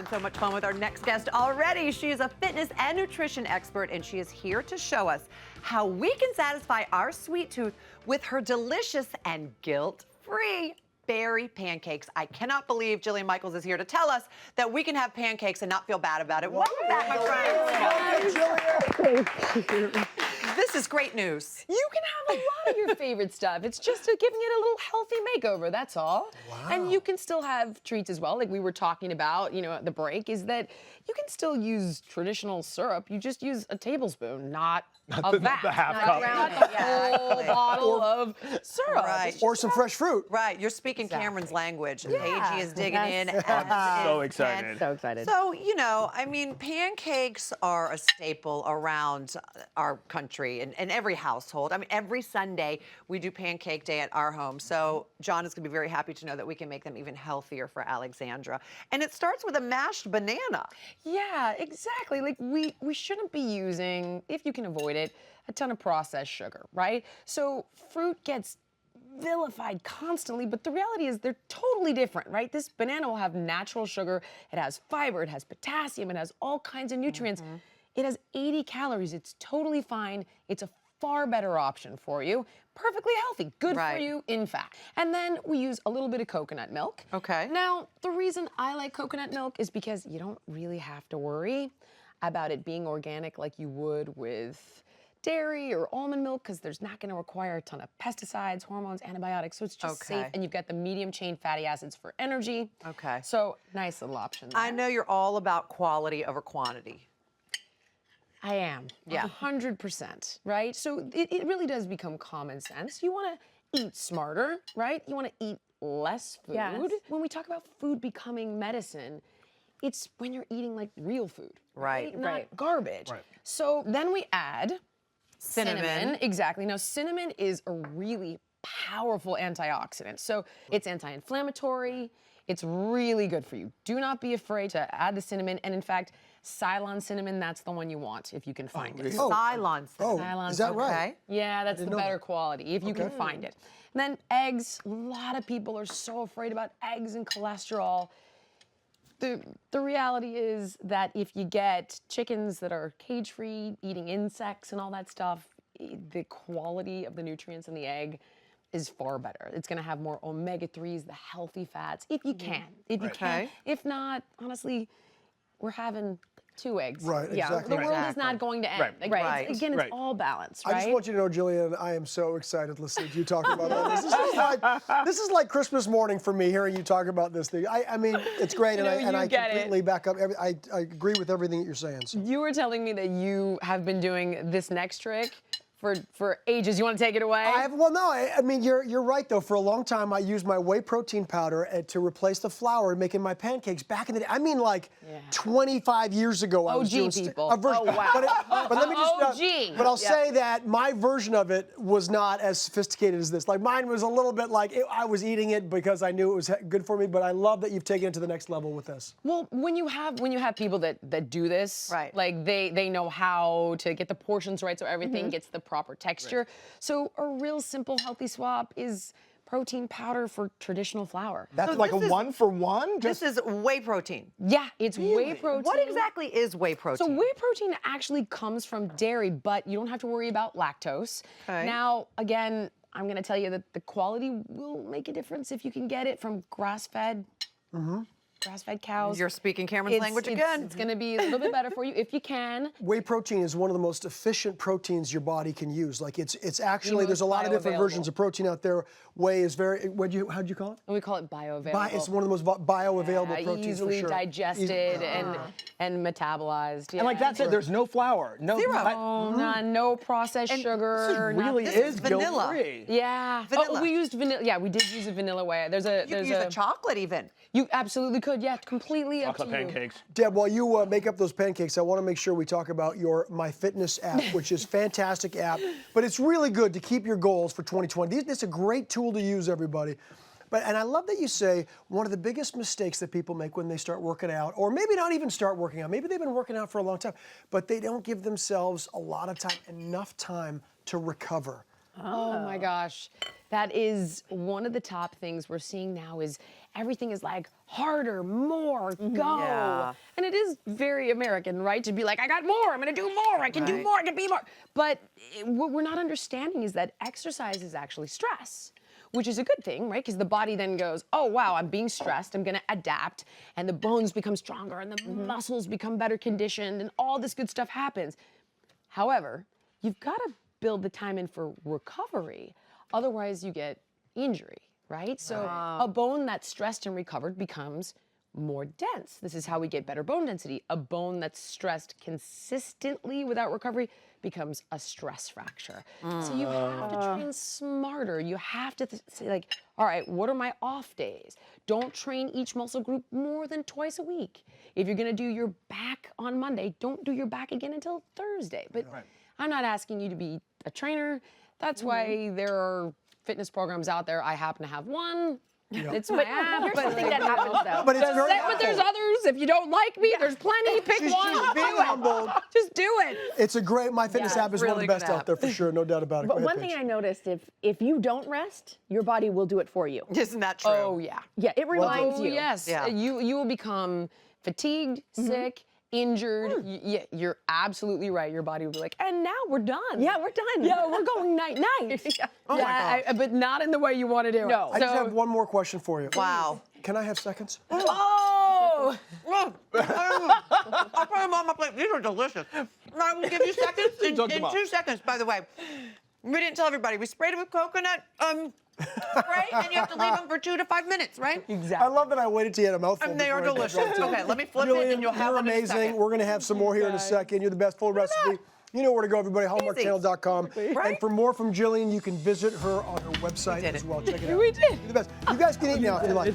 having so much fun with our next guest already. She is a fitness and nutrition expert, and she is here to show us how we can satisfy our sweet tooth with her delicious and guilt-free berry pancakes. I cannot believe Jillian Michaels is here to tell us that we can have pancakes and not feel bad about it. Welcome back, my friends. This is great news. You can have a lot of your favorite stuff. It's just giving it a little healthy makeover, that's all. Wow. And you can still have treats as well, like we were talking about, at the break, is that you can still use traditional syrup. You just use a tablespoon, not a vat. The half cup. Not the whole bottle of syrup. Right. Or some fresh fruit. Right, you're speaking Cameron's language. Yeah. Paigey is digging in. I'm so excited. So excited. So, I mean, pancakes are a staple around our country and every household. I mean, every Sunday we do pancake day at our home. So John is going to be very happy to know that we can make them even healthier for Alexandra. And it starts with a mashed banana. Yeah, exactly. Like we shouldn't be using, if you can avoid it, a ton of processed sugar, right? So fruit gets vilified constantly, but the reality is they're totally different, right? This banana will have natural sugar, it has fiber, it has potassium, it has all kinds of nutrients. It has 80 calories, it's totally fine. It's a far better option for you. Perfectly healthy, good for you, in fact. And then we use a little bit of coconut milk. Okay. Now, the reason I like coconut milk is because you don't really have to worry about it being organic like you would with dairy or almond milk, because there's not going to require a ton of pesticides, hormones, antibiotics, so it's just safe, and you've got the medium chain fatty acids for energy. Okay. So nice little option there. I know you're all about quality over quantity. I am. Yeah. 100%, right? So it really does become common sense. You want to eat smarter, right? You want to eat less food. Yes. When we talk about food becoming medicine, it's when you're eating like real food, Right. Not garbage. Right. So then we add Cinnamon. Exactly. Now, cinnamon is a really powerful antioxidant. So it's anti-inflammatory. It's really good for you. Do not be afraid to add the cinnamon. And in fact, Ceylon cinnamon, that's the one you want if you can find it. Oh. Ceylon. Oh, Ceylon is that cinnamon. right? Yeah, that's the know better that. quality if you can find it. And then eggs. A lot of people are so afraid about eggs and cholesterol. The reality is that if you get chickens that are cage-free, eating insects and all that stuff, the quality of the nutrients in the egg is far better. It's going to have more omega-3s, the healthy fats, if you can. If you can. If not, honestly, we're having 2 eggs. Right, Yeah, exactly. the world is not going to end. Right. Like, Right. Again, it's all balanced, right? I just want you to know, Jillian, I am so excited listening to you talk about all this. This is like Christmas morning for me, hearing you talk about this thing. I mean, it's great, and I get it. completely back up. I agree with everything that you're saying. So. You were telling me that you have been doing this next trick for ages. You want to take it away? I mean, you're right, though. For a long time, I used my whey protein powder to replace the flour in making my pancakes back in the day. I mean, like 25 years ago, I was doing people. a version. Oh, wow. But let me just. OG. But I'll say that my version of it was not as sophisticated as this. Like mine was a little bit like I was eating it because I knew it was good for me. But I love that you've taken it to the next level with this. Well, when you have people that do this, like they know how to get the portions right so everything gets the proper texture. So a real simple healthy swap is protein powder for traditional flour. That's So like a this is- 1-for-1? This is whey protein. Yeah, it's whey protein. What exactly is whey protein? So whey protein actually comes from dairy, but you don't have to worry about lactose. Okay. Now, again, I'm going to tell you that the quality will make a difference if you can get it from grass-fed cows. You're speaking Cameron's language again. It's going to be a little bit better for you if you can. Whey protein is one of the most efficient proteins your body can use. Like it's actually there's a lot of different versions of protein out there. Whey is very how'd you call it? We call it bioavailable. It's one of the most bioavailable proteins easily for sure. digested and metabolized. Yeah. And like that's it. There's no flour, no no processed sugar. This really is vanilla. guilt-free. Yeah. Vanilla. Oh, we used vanilla. Yeah, we did use a vanilla whey. You could use a chocolate even. You absolutely could. Yeah, completely up to Chocolate you. pancakes. Deb, while you make up those pancakes, I want to make sure we talk about your MyFitness app, which is a fantastic app. But it's really good to keep your goals for 2020. It's a great tool to use, everybody. And I love that you say one of the biggest mistakes that people make when they start working out, or maybe not even start working out, maybe they've been working out for a long time, but they don't give themselves a lot of time, enough time to recover. Oh my gosh. That is one of the top things we're seeing now is everything is like harder, more, go. Yeah. And it is very American, right? To be like, I got more, I'm gonna do more, I can do more, I can be more. But what we're not understanding is that exercise is actually stress, which is a good thing, right? Because the body then goes, oh wow, I'm being stressed, I'm gonna adapt, and the bones become stronger, and the muscles become better conditioned, and all this good stuff happens. However, you've gotta build the time in for recovery. Otherwise, you get injury, right? So a bone that's stressed and recovered becomes more dense. This is how we get better bone density. A bone that's stressed consistently without recovery becomes a stress fracture. So you have to train smarter. You have to say like, all right, what are my off days? Don't train each muscle group more than twice a week. If you're gonna do your back on Monday, don't do your back again until Thursday. But I'm not asking you to be a trainer. That's why there are fitness programs out there. I happen to have one. It's my app. Here's something that happens though. But it's very But there's others. If you don't like me, there's plenty. Pick She's one. just being Do it. humble. Just do it. It's a great, My Fitness app is one of the really good best out app. there for sure, no doubt about it. Go But ahead, one thing Paige. I noticed, if you don't rest, your body will do it for you. Isn't that true? Oh yeah. Yeah, it reminds Oh you. yes. Yeah. You will become fatigued, sick, injured. You're absolutely right. Your body will be like, and now we're done. Yeah, we're done. Yeah, we're going night night. Oh my God. But not in the way you want to do No. it. I just have one more question for you. Wow. Can I have seconds? Oh. I'll put them on my plate. These are delicious. I will give you seconds in Dug them up. 2 seconds, by the way. We didn't tell everybody. We sprayed it with coconut spray, and you have to leave them for 2 to 5 minutes, right? I love that I waited till you had a mouthful. And they are before I delicious. dropped it. Okay, let me flip it, Jillian, and you'll have you're them in a amazing. second. We're going to have some more here in a second. You're the best. Full recipe. You know where to go, everybody. HallmarkChannel.com. Right? And for more from Jillian, you can visit her on her website did as it. well. Check it out. We did. You're the best. You guys can eat now if you like.